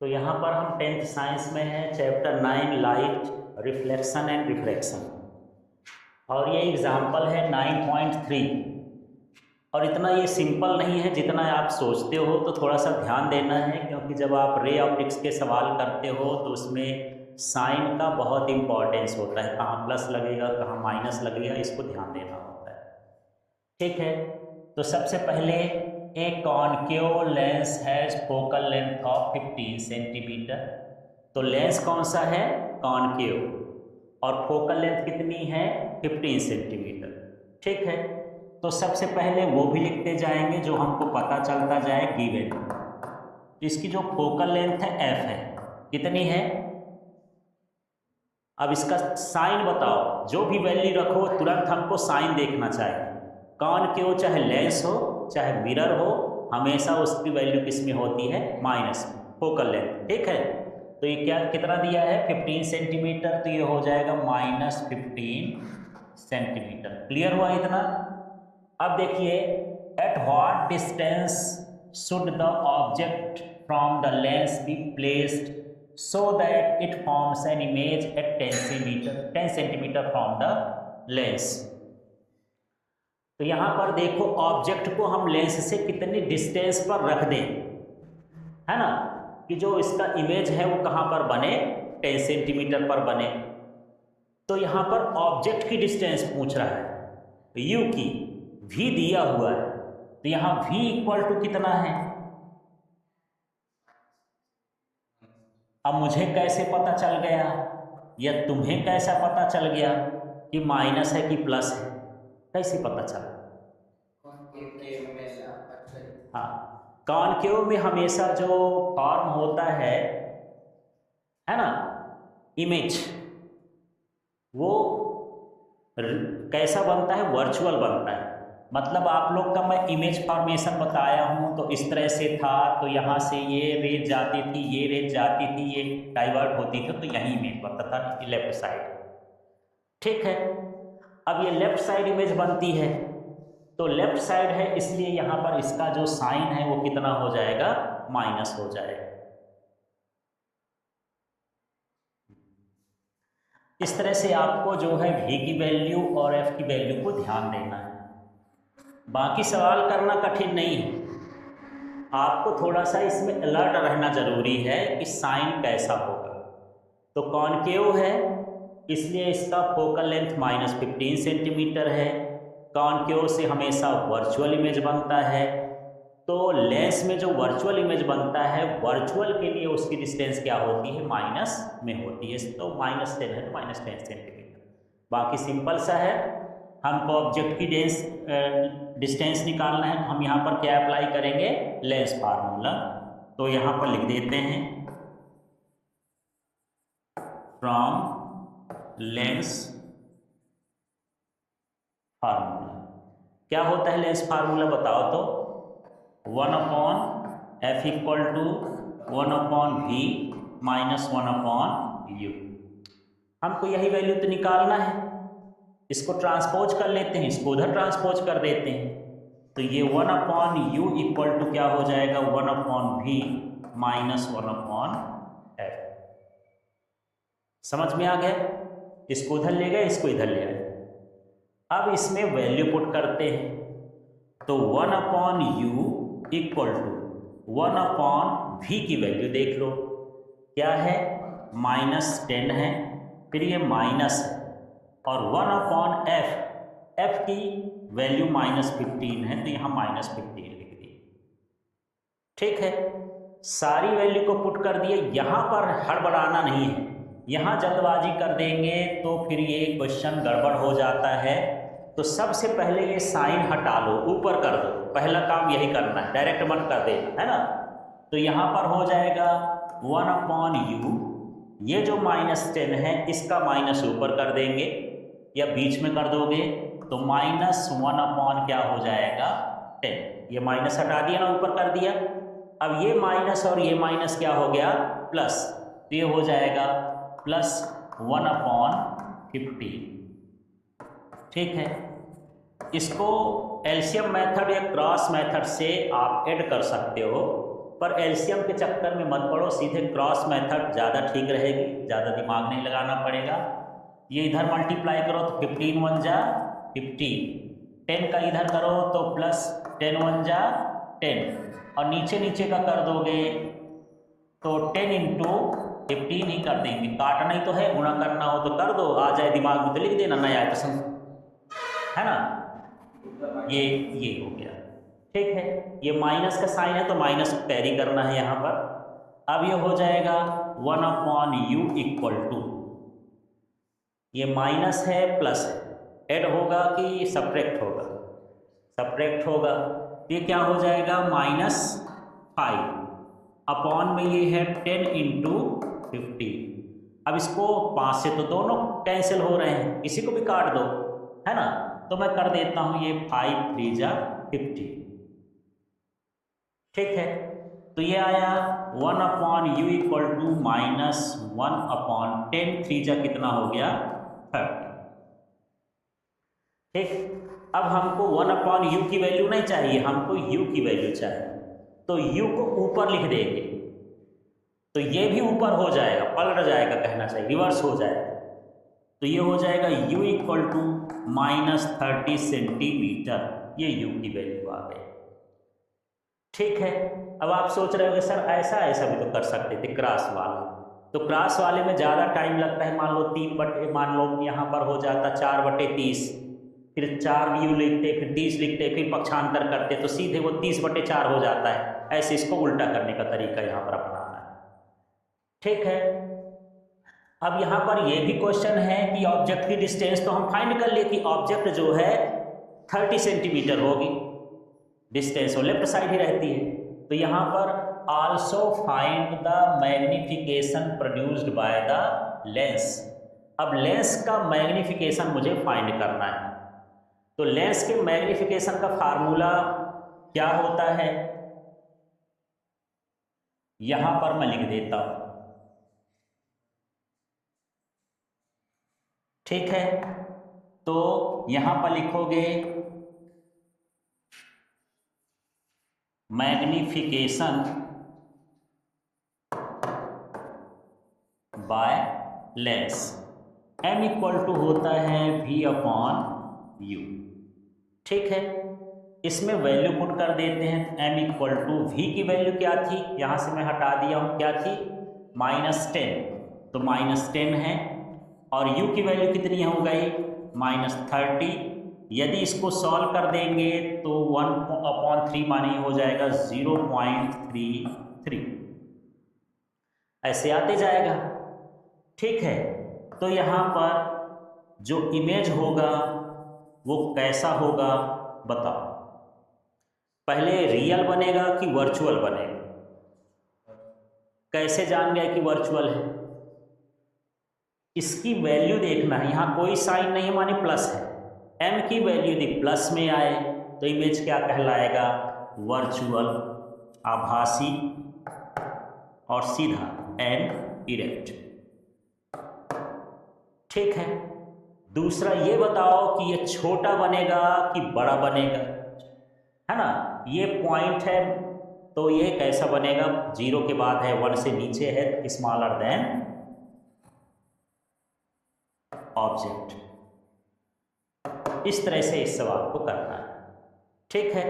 तो यहाँ पर हम 10th साइंस में हैं, chapter 9 light, reflection and refraction, और ये एग्जाम्पल है 9.3। और इतना ये सिंपल नहीं है जितना आप सोचते हो, तो थोड़ा सा ध्यान देना है, क्योंकि जब आप रे ऑप्टिक्स के सवाल करते हो तो उसमें साइन का बहुत इंपॉर्टेंस होता है, कहाँ प्लस लगेगा कहाँ माइनस लगेगा, इसको ध्यान देना होता है। ठीक है, तो सबसे पहले ए concave lens has focal length of 15 centimetre. तो लेंस कौन सा है? कॉनकेव, और फोकल लेंथ कितनी है? 15 सेंटीमीटर। ठीक है, तो सबसे पहले वो भी लिखते जाएंगे जो हमको पता चलता जाए गिवन। इसकी जो फोकल लेंथ है एफ है, कितनी है? अब इसका साइन बताओ, जो भी वैल्यू रखो तुरंत हमको साइन देखना चाहिए। कॉनकेव चाहे लेंस हो चाहे मिरर हो, हमेशा उसकी वैल्यू किस में होती है? माइनस में, फोकल लेंथ। ठीक है, तो ये क्या कितना दिया है? 15 सेंटीमीटर, तो ये हो जाएगा -15 सेंटीमीटर। क्लियर हुआ इतना? अब देखिए, at what distance should the object from the lens be placed so that it forms an image at 10 centimetre from the lens. तो यहां पर देखो, ऑब्जेक्ट को हम लेंस से कितनी डिस्टेंस पर रख दें, है ना, कि जो इसका इमेज है वो कहां पर बने? 10 सेंटीमीटर पर बने। तो यहां पर ऑब्जेक्ट की डिस्टेंस पूछ रहा है, यू की, v दिया हुआ है, तो यहां v इक्वल टू कितना है? अब मुझे कैसे पता चल गया, या तुम्हें कैसा पता चल गया कि माइनस है कि प्लस है? कैसे पता चला? हाँ, कॉनकेव में हमेशा जो फॉर्म होता है ना, इमेज, वो कैसा बनता है? वर्चुअल बनता है। मतलब आप लोग का मैं इमेज फॉर्मेशन बताया हूँ, तो इस तरह से था, तो यहाँ से ये रेज जाती थी, ये रेज जाती थी, ये डाइवर्ट होती थी, तो यही इमेज बनता था लेफ्ट साइड। ठीक है, अब ये लेफ्ट साइड इमेज बनती है, तो लेफ्ट साइड है, इसलिए यहाँ पर इसका जो साइन है वो कितना हो जाएगा? माइनस हो जाएगा। इस तरह से आपको जो है v की वैल्यू और f की वैल्यू को ध्यान देना है। बाकी सवाल करना कठिन नहीं है, आपको थोड़ा सा इसमें अलर्ट रहना जरूरी है कि साइन कैसा होगा। तो कॉनकेव है, इसलिए इसका फोकल लेंथ -15 सेंटीमीटर है। कॉनकेव से हमेशा वर्चुअल इमेज बनता है, तो लेंस में जो वर्चुअल इमेज बनता है, वर्चुअल के लिए उसकी डिस्टेंस क्या होती है? माइनस में होती है। तो -10 है तो -10 सेंटीमीटर। बाकी सिंपल सा है, हमको ऑब्जेक्ट की डिस्टेंस निकालना है, तो हम यहाँ पर क्या अप्लाई करेंगे? Lens formula. तो यहाँ पर लिख देते हैं, फ्रॉम लेंस फार्मूला। क्या होता है लेंस फार्मूला बताओ तो? 1/f equal to 1/v minus 1/u। हमको यही वैल्यू तो निकालना है। इसको ट्रांसपोज कर लेते हैं, इसको उधर ट्रांसपोज कर देते हैं, तो ये 1/u इक्वल टू क्या हो जाएगा? 1/v minus 1/f। समझ में आ गया? इसको उधर ले गए, इसको इधर ले आए। अब इसमें वैल्यू पुट करते हैं, तो 1/u इक्वल टू 1/v की वैल्यू देख लो, क्या है? -10 है, फिर ये माइनस है, और 1/f, f की वैल्यू -15 है, तो यहाँ -15 लिख दिए। ठीक है, सारी वैल्यू को पुट कर दिए। यहाँ पर हड़बड़ाना नहीं है, यहाँ जल्दबाजी कर देंगे तो फिर ये क्वेश्चन गड़बड़ हो जाता है। तो सबसे पहले ये साइन हटा लो, ऊपर कर दो, पहला काम यही करना है, डायरेक्ट मत कर देना, है ना। तो यहाँ पर हो जाएगा 1/u, ये जो -10 है इसका माइनस ऊपर कर देंगे, या बीच में कर दोगे, तो -1 क्या हो जाएगा? 10। ये माइनस हटा दिया ना, ऊपर कर दिया। अब ये माइनस और ये माइनस क्या हो गया? प्लस, तो ये हो जाएगा +1/15। ठीक है, इसको एलसीएम मेथड या क्रॉस मेथड से आप ऐड कर सकते हो। पर एलसीएम के चक्कर में मत पड़ो, सीधे क्रॉस मेथड ज़्यादा ठीक रहेगी, ज़्यादा दिमाग नहीं लगाना पड़ेगा। ये इधर मल्टीप्लाई करो तो 15 1 जा 15, 10 का इधर करो तो प्लस 10 1 जा 10, और नीचे नीचे का कर दोगे तो 10 इंटू 15 ही कर देंगे। काटना ही तो है, गुणा करना हो तो कर दो, आ जाए दिमाग में तो लिख देना, नहीं आए तो है ना। ये हो गया, ठीक है। ये माइनस का साइन है तो माइनस कैरी करना है यहाँ पर। अब ये हो जाएगा 1/u इक्वल टू, ये माइनस है प्लस है, ऐड होगा कि सब्ट्रैक्ट होगा, सब्ट्रैक्ट होगा, ये क्या हो जाएगा -5 अपॉन में ये है 10 इंटू 50। अब इसको 5 से तो दोनों कैंसिल हो रहे हैं, इसी को भी काट दो, है ना। तो मैं कर देता हूं ये 5 3 जा 50, ठीक है। तो ये आया 1/u इक्वल टू -1/10, 3 जा कितना हो गया 30, ठीक। अब हमको 1/u की वैल्यू नहीं चाहिए, हमको u की वैल्यू चाहिए, तो u को ऊपर लिख देंगे तो ये भी ऊपर हो जाएगा, पलट जाएगा कहना चाहिए, रिवर्स हो जाएगा। तो ये हो जाएगा u इक्वल टू -30 सेंटीमीटर, ये u की वैल्यू आ गई, ठीक है। अब आप सोच रहे होंगे सर ऐसा भी तो कर सकते थे क्रॉस वाला, तो क्रॉस वाले में ज़्यादा टाइम लगता है, मान लो 3 बटे, मान लो यहाँ पर हो जाता 4/30, फिर 4 u लिखते, फिर 30 लिखते, फिर पक्षांतर करते तो सीधे वो 30/4 हो जाता है। ऐसे इसको उल्टा करने का तरीका यहाँ पर अपनाना है, ठीक है। अब यहाँ पर ये भी क्वेश्चन है कि ऑब्जेक्ट की डिस्टेंस तो हम फाइंड कर लिए कि ऑब्जेक्ट जो है 30 सेंटीमीटर होगी, डिस्टेंस वो लेफ्ट साइड ही रहती है। तो यहाँ पर also find the magnification produced by the lens. अब लेंस का मैग्निफिकेशन मुझे फाइंड करना है, तो लेंस के मैग्निफिकेशन का फार्मूला क्या होता है यहां पर मैं लिख देता हूं, ठीक है। तो यहां पर लिखोगे magnification by lens, m equal to होता है v/u, ठीक है। इसमें वैल्यू पुट कर देते हैं, m इक्वल टू v की वैल्यू क्या थी, यहाँ से मैं हटा दिया हूँ, क्या थी -10, तो -10 है, और u की वैल्यू कितनी हो गई -30। यदि इसको सॉल्व कर देंगे तो 1/3 माने हो जाएगा 0.33, ऐसे आते जाएगा, ठीक है। तो यहाँ पर जो इमेज होगा वो कैसा होगा बताओ, पहले रियल बनेगा कि वर्चुअल बनेगा, कैसे जान गए कि वर्चुअल है, इसकी वैल्यू देखना है, यहाँ कोई साइन नहीं माने प्लस है, m की वैल्यू यदि प्लस में आए तो इमेज क्या कहलाएगा वर्चुअल, आभासी और सीधा एंड इरेक्ट, ठीक है। दूसरा ये बताओ कि ये छोटा बनेगा कि बड़ा बनेगा, है ना, ये पॉइंट है तो ये कैसा बनेगा, 0 के बाद है, 1 से नीचे है, स्मॉलर देन ऑब्जेक्ट। इस तरह से इस सवाल को करना है, ठीक है।